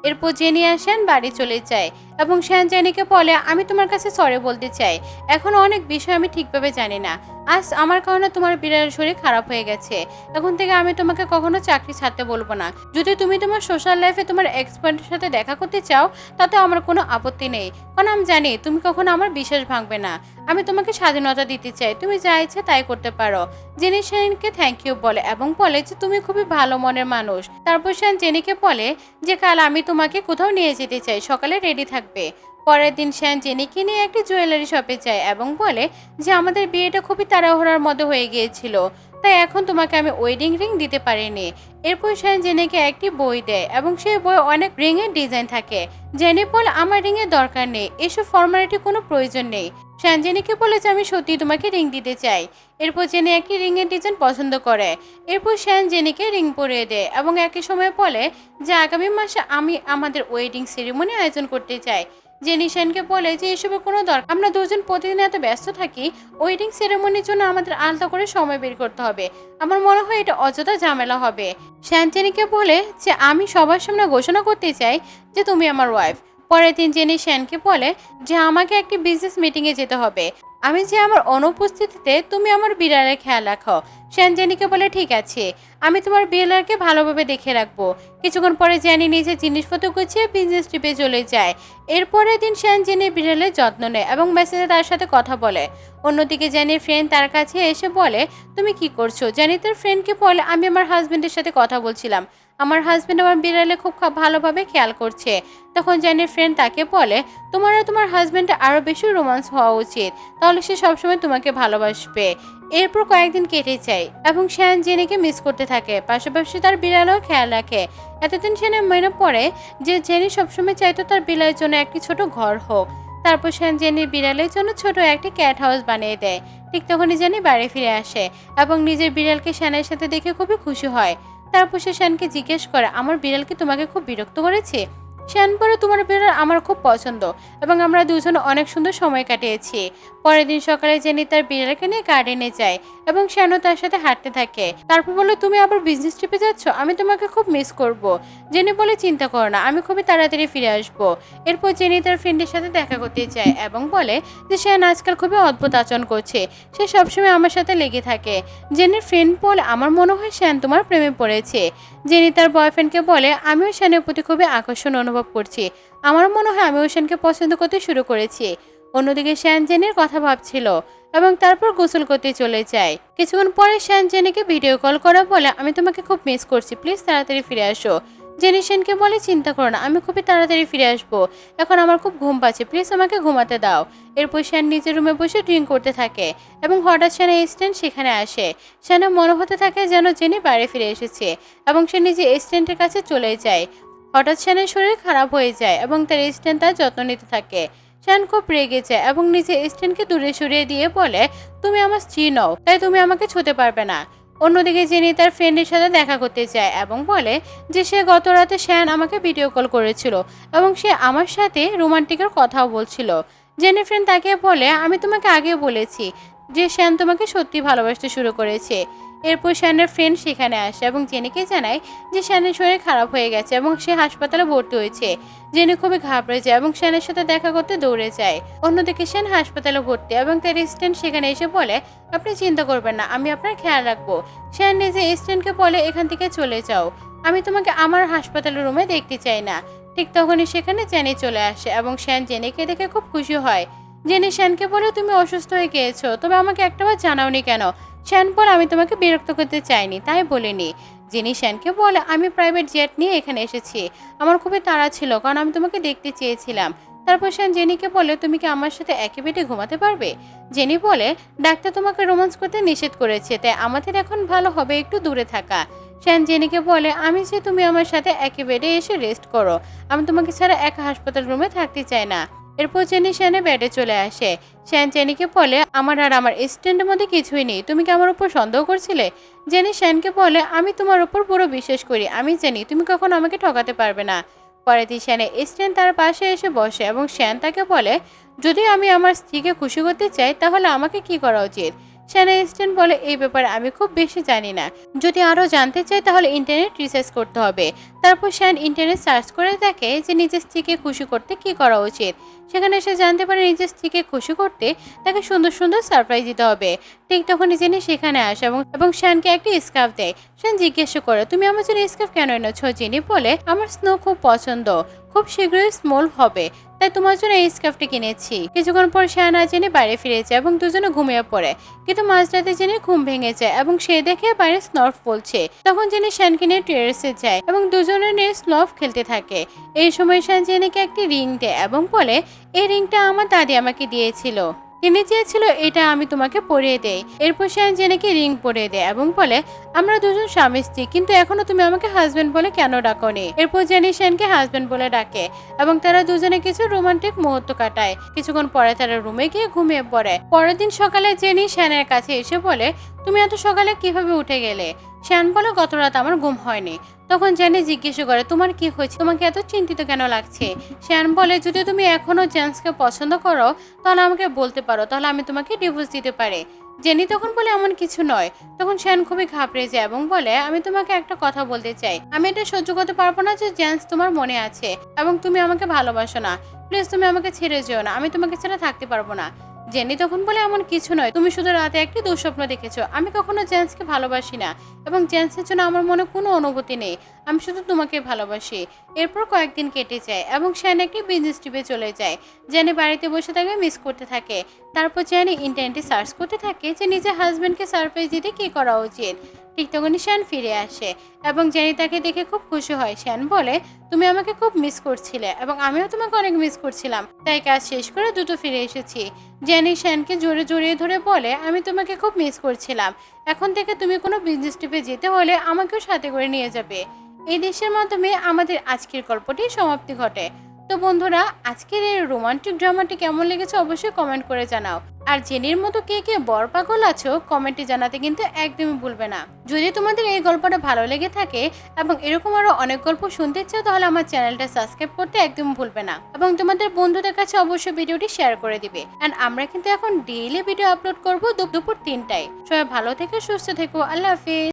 এরপর জেনি আর শ্যান বাড়ি চলে যায় এবং শ্যান জেনিকে বলে আমি তোমার কাছে সরি বলতে চাই, এখন অনেক বিষয় আমি ঠিকভাবে জানি না। আজ আমার কারণে তোমার বিড়ালের শরীর খারাপ হয়ে গেছে। এখন থেকে আমি তোমাকে কখনো চাকরি ছাড়তে বলবো না। যদি তুমি তোমার সোশ্যাল লাইফে তোমার এক্সপার্টের সাথে দেখা করতে চাও তাতে আমার কোনো আপত্তি নেই, কারণ আমি জানি তুমি কখনো আমার বিশ্বাস ভাঙবে না। আমি তোমাকে স্বাধীনতা দিতে চাই, তুমি যা ইচ্ছে তাই করতে পারো। জেনি শ্যানকে থ্যাংক ইউ বলে এবং বলে যে তুমি খুবই ভালো মনের মানুষ। তারপর শ্যান জেনিকে বলে যে কাল আমি তোমাকে কোথাও নিয়ে যেতে চাই, সকালে রেডি থাকবে। পরের দিন শ্যান জেনিকে নিয়ে একটি জুয়েলারি শপে যায় এবং বলে যে আমাদের বিয়েটা খুবই তাড়াহুড়ার মধ্যে হয়ে গিয়েছিল, তাই এখন তোমাকে আমি ওয়েডিং রিং দিতে পারিনি। এরপর শ্যান জেনিকে একটি বই দেয় এবং সেই বই অনেক রিং এর ডিজাইন থাকে। জেনি বলে আমার রিং এর দরকার নেই, এসব ফর্মালিটি কোনো প্রয়োজন নেই। শ্যান জেনিকে বলে যে আমি সত্যি তোমাকে রিং দিতে চাই। এরপর জেনি একটি রিং এর ডিজাইন পছন্দ করে। এরপর শ্যান জেনিকে রিং পরিয়ে দেয় এবং একই সময় বলে যে আগামী মাসে আমি আমাদের ওয়েডিং সেরিমনি আয়োজন করতে চাই। জেনি শ্যানকে বলে যে এসবের কোনো দরকার, আমরা দুজন প্রতিদিন এত ব্যস্ত থাকি, ওয়েডিং সেরেমনির জন্য আমাদের আলাদা করে সময় বের করতে হবে। আমার মনে হয় এটা অযথা ঝামেলা হবে। শ্যান জেনিকে বলে যে আমি সবার সামনে ঘোষণা করতে চাই যে তুমি আমার ওয়াইফ। পরের দিন জেনি শ্যানকে বলে যে আমাকে একটি বিজনেস মিটিংয়ে যেতে হবে, আমি যে আমার অনুপস্থিতিতে তুমি আমার বিড়ালের খেয়াল রাখো। শ্যান জেনিকে বলে ঠিক আছে, আমি তোমার বিড়ালকে ভালোভাবে দেখে রাখবো। কিছুক্ষণ পরে জেনি নিজের জিনিসপত্র গুছিয়ে বিজনেস ট্রিপে চলে যায়। এরপরের দিন শ্যান জেনির বিড়ালের যত্ন নেয় এবং মেসেজে তার সাথে কথা বলে। অন্যদিকে জেনির ফ্রেন্ড তার কাছে এসে বলে তুমি কি করছো। জেনি তার ফ্রেন্ডকে বলে আমি আমার হাজবেন্ডের সাথে কথা বলছিলাম, আমার হাজবেন্ড আমার বিড়ালে খুব ভালোভাবে খেয়াল করছে। তখন জেনির ফ্রেন্ড তাকে বলে তোমার আর তোমার হাজবেন্ডের আরো বেশি রোমান্স হওয়া উচিত, তাহলে সে সবসময় তোমাকে ভালোবাসবে। এরপর কয়েকদিন কেটে যায় এবং শ্যান জেনিকে মিস করতে থাকে, পাশাপাশি তার বিড়ালও খেয়াল রাখে। এতদিন শ্যানের মনে পড়ে যে জেনি সবসময় চাইতো তার বিড়ালের জন্য একটি ছোট ঘর হোক। তারপর শ্যান জেনির বিড়ালের জন্য ছোট একটি ক্যাট হাউস বানিয়ে দেয়। ঠিক তখনই জেনি বাড়ি ফিরে আসে এবং নিজের বিড়ালকে শ্যানের সাথে দেখে খুবই খুশি হয়। তারপর সে শ্যানকে জিজ্ঞেস করে আমার বিড়াল কি তোমাকে খুব বিরক্ত করেছে। শ্যান বলে তোমার বিড়াল আমার খুব পছন্দ এবং আমরা দুজন অনেক সুন্দর সময় কাটিয়েছি। পরের দিন সকালে জেনি তার বিড়ালকে নিয়ে গার্ডেনে যায় এবং শ্যানও তার সাথে হাঁটতে থাকে। তারপর বলে তুমি আবার বিজনেস ট্রিপে যাচ্ছ, আমি তোমাকে খুব মিস করব। জেনি বলে চিন্তা করো না, আমি খুবই তাড়াতাড়ি ফিরে আসবো। এরপর জেনি তার ফ্রেন্ডের সাথে দেখা করতে চায় এবং বলে যে শ্যান আজকাল খুবই অদ্ভুত আচরণ করছে, সে সবসময় আমার সাথে লেগে থাকে। জেনির ফ্রেন্ড বলে আমার মনে হয় শ্যান তোমার প্রেমে পড়েছে। জেনি তার বয়ফ্রেন্ডকে বলে আমিও শ্যানের প্রতি খুবই আকর্ষণ অনুভব করছি, আমার মনে হয় আমিও শ্যানকে পছন্দ করতে শুরু করেছি। অন্যদিকে শ্যান জেনির কথা ভাবছিল এবং তারপর গোসল করতে চলে যায়। কিছুক্ষণ পরে শ্যান জেনিকে ভিডিও কল করা বলে আমি তোমাকে খুব মিস করছি, প্লিজ তাড়াতাড়ি ফিরে আসো। জেনি শ্যানকে বলে চিন্তা করো না, আমি খুবই তাড়াতাড়ি ফিরে আসবো, এখন আমার খুব ঘুম পাচ্ছে, প্লিজ আমাকে ঘুমাতে দাও। এরপর শ্যান নিজের রুমে বসে ড্রিঙ্ক করতে থাকে এবং হঠাৎ শ্যানের স্ট্যান্ড সেখানে আসে। শ্যানের মনে হতে থাকে যেন জেনি বাড়ি ফিরে এসেছে এবং সে নিজে স্ট্যান্ডের কাছে চলে যায়। হঠাৎ শ্যানের শরীর খারাপ হয়ে যায় এবং তার স্ট্যান্ড তার যত্ন নিতে থাকে। শ্যান খুব রেগে যায় এবং নিজের স্ট্যান্ডকে দূরে সরিয়ে দিয়ে বলে তুমি আমার স্ত্রী নও, তাই তুমি আমাকে ছুঁতে পারবে না। অন্যদিকে জেনি তার ফ্রেন্ডের সাথে দেখা করতে চায় এবং বলে যে সে গত রাতে শ্যান আমাকে ভিডিও কল করেছিল এবং সে আমার সাথে রোমান্টিকের কথাও বলছিল। জেনি ফ্রেন্ড তাকে বলে আমি তোমাকে আগে বলেছি যে শ্যান তোমাকে সত্যি ভালোবাসতে শুরু করেছে। এরপর শ্যানের ফ্রেন্ড সেখানে আসে এবং জেনিকে জানায় যে শ্যানের শরীর খারাপ হয়ে গেছে এবং সে হাসপাতালে ভর্তি হয়েছে। জেনি খুবই ঘাবড়ে যায় এবং শ্যানের সাথে দেখা করতে দৌড়ে যায়। অন্যদিকে শ্যান হাসপাতালে ভর্তি এবং তার স্ট্যান্ড সেখানে এসে বলে আপনি চিন্তা করবেন না, আমি আপনার খেয়াল রাখবো। শ্যান নিজে স্ট্যান্ডকে বলে এখান থেকে চলে যাও, আমি তোমাকে আমার হাসপাতালের রুমে দেখতে চাই না। ঠিক তখনই সেখানে জেনি চলে আসে এবং শ্যান জেনিকে দেখে খুব খুশি হয়। জেনি শ্যানকে বলে তুমি অসুস্থ হয়ে গিয়েছো, তবে আমাকে একটাবার জানাওনি কেন। শ্যান বলে, আমি তোমাকে বিরক্ত করতে চাইনি, তাই বলিনি। জেনি শ্যানকে বলে, আমি প্রাইভেট জেট নিয়ে এখানে এসেছি। আমার খুবই তাড়া ছিল, কারণ আমি তোমাকে দেখতে চেয়েছিলাম। তারপর শ্যান জেনিকে বলে, তুমি কি আমার সাথে একই বেডে ঘুমাতে পারবে? জেনি বলে, ডাক্তার তোমাকে রোমান্স করতে নিষেধ করেছে, তাই আমাদের এখন ভালো হবে একটু দূরে থাকা। শ্যান জেনিকে বলে, আমি যে তুমি আমার সাথে একই বেডে এসে রেস্ট করো, আমি তোমাকে ছাড়া একা হাসপাতাল রুমে থাকতে চাই না। এরপর জেনি শ্যানের বেডে চলে আসে। শ্যান জেনিকে বলে, আমার আর আমার স্ট্যান্ডের মধ্যে কিছুই নেই, তুমি কি আমার উপর সন্দেহ করছিলে? জেনি শ্যানকে বলে, আমি তোমার উপর পুরো বিশ্বাস করি, আমি জানি তুমি কখনো আমাকে ঠকাতে পারবে না। পরে দিন শ্যানের স্ট্যান্ড তার পাশে এসে বসে এবং শ্যান তাকে বলে, যদি আমি আমার স্ত্রীকে খুশি করতে চাই তাহলে আমাকে কি করা উচিত? শ্যানের স্ট্যান্ড বলে, এই ব্যাপারে আমি খুব বেশি জানি না, যদি আরও জানতে চাই তাহলে ইন্টারনেট রিসার্চ করতে হবে। তারপর শ্যান ইন্টারনেট সার্চ করে দেখে যে নিজের স্ত্রীকে খুশি করতে কি করা উচিত। সেখানে সে জানতে পারে নিজের স্ত্রীকে খুশি করতে তাকে সুন্দর সুন্দর সারপ্রাইজ দিতে হবে। ঠিক তখনই জেনি সেখানে আসে এবং শ্যানকে একটি স্কার্ফ দেয়। শ্যান জিজ্ঞেস করে, তুমি আমার জন্য স্কার্ফ কেন এনেছো? জেনি বলে, আমার স্নো খুব পছন্দ, খুব শীঘ্রই স্মল হবে, তাই তোমার জন্য এই স্কার্ফটি কিনেছি। কিছুক্ষণ পর শ্যান আর জেনি বাইরে ফিরে যায় এবং দুজনে ঘুমিয়ে পড়ে। কিন্তু মাঝরাতে জেনির ঘুম ভেঙে যায় এবং সে দেখে বাইরে স্নর্ফ বলছে। তখন জেনি শ্যানকে নিয়ে টেরেসে যায় এবং দুজনে নিয়ে স্নর্ফ খেলতে থাকে। এই সময় শ্যান জেনিকে একটি রিং দেয় এবং বলে, এই রিংটা আমার দাদি আমাকে দিয়েছিল, তিনি চেয়েছিল এটা আমি তোমাকে পরিয়ে দেই। এরপর শ্যান জেনিকে রিং পরিয়ে দেয় এবং বলে, আমরা দুজন স্বামী স্ত্রী, কিন্তু এখনো তুমি আমাকে হাজবেন্ড বলে কেন ডাকোনি? এরপর জেনি শ্যানকে হাজবেন্ড বলে ডাকে এবং তারা দুজনে কিছু রোমান্টিক মুহূর্ত কাটায়। কিছুক্ষণ পরে তারা রুমে গিয়ে ঘুমিয়ে পড়ে। পরের দিন সকালে জেনি শ্যানের কাছে এসে বলে, তুমি এত সকালে কিভাবে উঠে গেলে? শ্যান বলে, গত রাত আমার ঘুম হয়নি। তখন জেনি জিজ্ঞেস করে, তোমার কি হয়েছে, তোমাকে এত চিন্তিত কেন লাগছে? শ্যান বলে, যদি তুমি এখনো জেন্টসকে পছন্দ করো তাহলে আমাকে বলতে পারো, তাহলে আমি তোমাকে ডিভোর্স দিতে পারি। জেনি তখন বলে, এমন কিছু নয়। তখন শ্যান খুবই ঘাবড়ে যায় এবং বলে, আমি তোমাকে একটা কথা বলতে চাই, আমি এটা সহ্য করতে পারবো না যে জেন্টস তোমার মনে আছে এবং তুমি আমাকে ভালোবাসো না। প্লিজ তুমি আমাকে ছেড়ে যেও না, আমি তোমাকে ছাড়া থাকতে পারবো না। জেনি তখন বলে, এমন কিছু নয়, তুমি শুধু রাতে একটি দুঃস্বপ্ন দেখেছো, আমি কখনো জেন্টসকে ভালোবাসি না এবং জেন্টসের জন্য আমার মনে কোনো অনুভূতি নেই, আমি শুধু তোমাকে ভালোবাসি। এরপর কয়েকদিন কেটে যায় এবং শ্যান একটি বিজনেস ট্রিপে চলে যায়। জেনি বাড়িতে বসে তাকে মিস করতে থাকে। তারপর জেনি ইন্টারনেটে সার্চ করতে থাকে যে নিজের হাজবেন্ডকে সারপ্রাইজ দিতে কি করা উচিত। ঠিক তখনই শ্যান ফিরে আসে এবং জেনি তাকে দেখে খুব খুশি হয়। শ্যান বলে, তুমি আমাকে খুব মিস করছিলে এবং আমিও তোমাকে অনেক মিস করছিলাম, তাই কাজ শেষ করে দ্রুত ফিরে এসেছি। জেনি শ্যানকে জড়িয়ে ধরে বলে, আমি তোমাকে খুব মিস করছিলাম, এখন থেকে তুমি কোনো বিজনেস ট্রিপে যেতে হলে আমাকেও সাথে করে নিয়ে যাবে। এই দৃশ্যের মাধ্যমে আমাদের আজকের গল্পটি সমাপ্তি ঘটে। তো বন্ধুরা, আজকের এই রোমান্টিক ড্রামাটি কেমন লেগেছে অবশ্যই কমেন্ট করে জানাও। আর জেনির মতো কে কে বর পাগল আছো কমেন্টে জানাতে কিন্তু একদমই ভুলবে না। যদি তোমাদের এই গল্পটা ভালো লেগে থাকে এবং এরকম আরো অনেক গল্প শুনতে চাও তাহলে আমার চ্যানেলটা সাবস্ক্রাইব করতে একদম ভুলবে না এবং তোমাদের বন্ধুদের কাছে অবশ্যই ভিডিওটি শেয়ার করে দিবে। এন্ড আমরা কিন্তু এখন ডেইলি ভিডিও আপলোড করব দুপুর 3টায়। সবাই ভালো থেকো, সুস্থ থেকো, আল্লাহ হাফেজ।